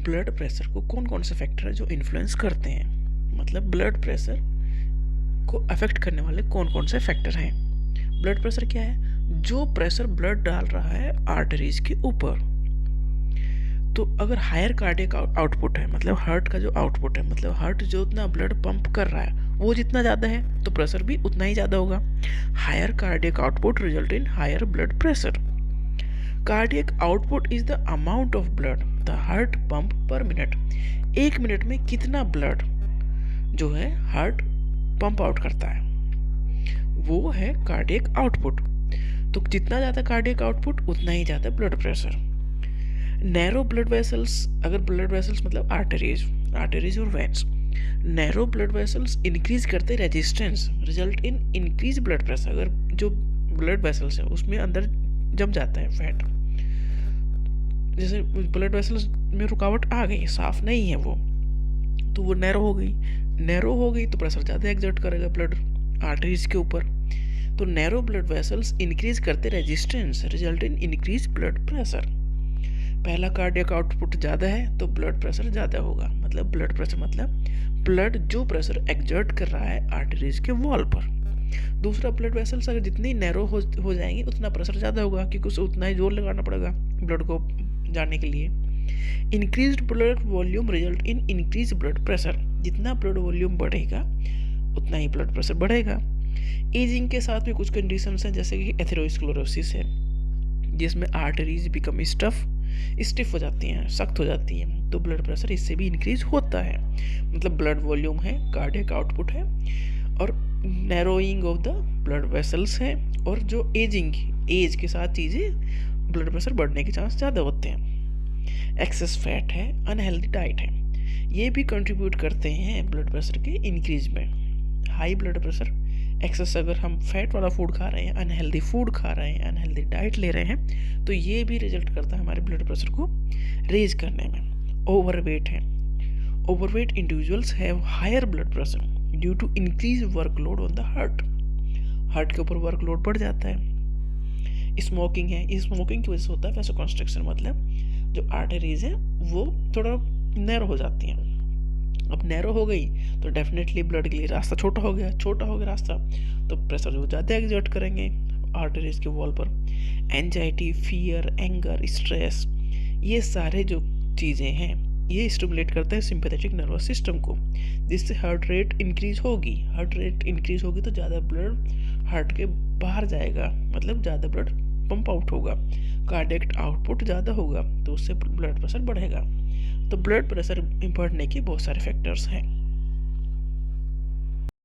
Blood pressure को कौन कौन से फैक्टर है जो इन्फ्लुएंस करते हैं, मतलब ब्लड प्रेशर को अफेक्ट करने वाले कौन कौन से फैक्टर हैं। ब्लड प्रेशर क्या है? जो प्रेशर ब्लड डाल रहा है आर्टरीज के ऊपर। तो अगर हायर कार्डियक आउटपुट है, मतलब हार्ट का जो आउटपुट है, मतलब हार्ट जो उतना ब्लड पंप कर रहा है वो जितना ज़्यादा है तो प्रेशर भी उतना ही ज़्यादा होगा। Higher cardiac output result in higher blood pressure. Cardiac output is the amount of blood the heart pump per minute. एक मिनट में कितना ब्लड जो है हार्ट पंप आउट करता है, वो है कार्डियक आउटपुट। तो जितना ज़्यादा कार्डियक आउटपुट उतना ही ज़्यादा blood pressure. Narrow blood vessels, अगर ब्लड वेसल्स मतलब आर्टरीज और veins, narrow blood vessels increase करते resistance result in increase blood pressure. अगर जो ब्लड वेसल्स है उसमें अंदर जम जाता है फैट, जैसे ब्लड वेसल्स में रुकावट आ गई, साफ नहीं है वो, तो वो नैरो हो गई तो प्रेशर ज़्यादा एग्जर्ट करेगा ब्लड आर्टरीज के ऊपर। तो नैरो ब्लड वेसल्स इंक्रीज करते resistance result in increase blood pressure. पहला कार्डियक आउटपुट ज़्यादा है तो ब्लड प्रेशर ज़्यादा होगा, मतलब ब्लड प्रेशर मतलब ब्लड जो प्रेशर एग्जर्ट कर रहा है आर्टरीज के वॉल पर। दूसरा, ब्लड वेसल्स अगर जितनी नैरो हो जाएंगी उतना प्रेशर ज़्यादा होगा, क्योंकि उसे उतना ही जोर लगाना पड़ेगा ब्लड को जाने के लिए। Increased blood volume result in increase blood pressure. जितना ब्लड वॉल्यूम बढ़ेगा उतना ही ब्लड प्रेशर बढ़ेगा। एजिंग के साथ भी कुछ कंडीशंस हैं, जैसे कि एथेरोस्क्लेरोसिस है, जिसमें आर्टरीज बिकम स्टिफ हो जाती हैं, सख्त हो जाती हैं, तो ब्लड प्रेशर इससे भी इंक्रीज होता है। मतलब ब्लड वॉल्यूम है, कार्डियक आउटपुट है, और narrowing of the blood vessels है, और जो एज के साथ चीज़ें ब्लड प्रेशर बढ़ने के चांस ज़्यादा होते हैं। एक्सेस फैट है, अनहेल्दी डाइट है, ये भी कंट्रीब्यूट करते हैं ब्लड प्रेशर के इंक्रीज में। हाई ब्लड प्रेशर, एक्सेस अगर हम फैट वाला फूड खा रहे हैं, अनहेल्दी फूड खा रहे हैं, अनहेल्दी डाइट ले रहे हैं, तो ये भी रिजल्ट करता है हमारे ब्लड प्रेशर को रेज करने में। ओवरवेट है, overweight individuals have higher blood pressure due to increase workload on the heart के ऊपर वर्कलोड बढ़ जाता है। स्मोकिंग है, स्मोकिंग की वजह से होता है वैसोकंस्ट्रिक्शन, मतलब जो आर्टरीज है वो थोड़ा नैरो हो जाती हैं। अब नैरो हो गई तो डेफिनेटली ब्लड के लिए रास्ता छोटा हो गया रास्ता, तो प्रेशर जो ज़्यादा एग्जर्ट करेंगे आर्टरीज के वॉल पर। एंजाइटी, फियर, एंगर, स्ट्रेस, ये सारे जो चीज़ें हैं ये स्टिमुलेट करते हैं सिंपैथेटिक नर्वस सिस्टम को, जिससे हार्ट रेट इंक्रीज होगी तो ज़्यादा ब्लड हार्ट के बाहर जाएगा, मतलब ज़्यादा ब्लड पंप आउट होगा, कार्डियक आउटपुट ज़्यादा होगा, तो उससे ब्लड प्रेशर बढ़ेगा। तो ब्लड प्रेशर बढ़ने के बहुत सारे फैक्टर्स हैं।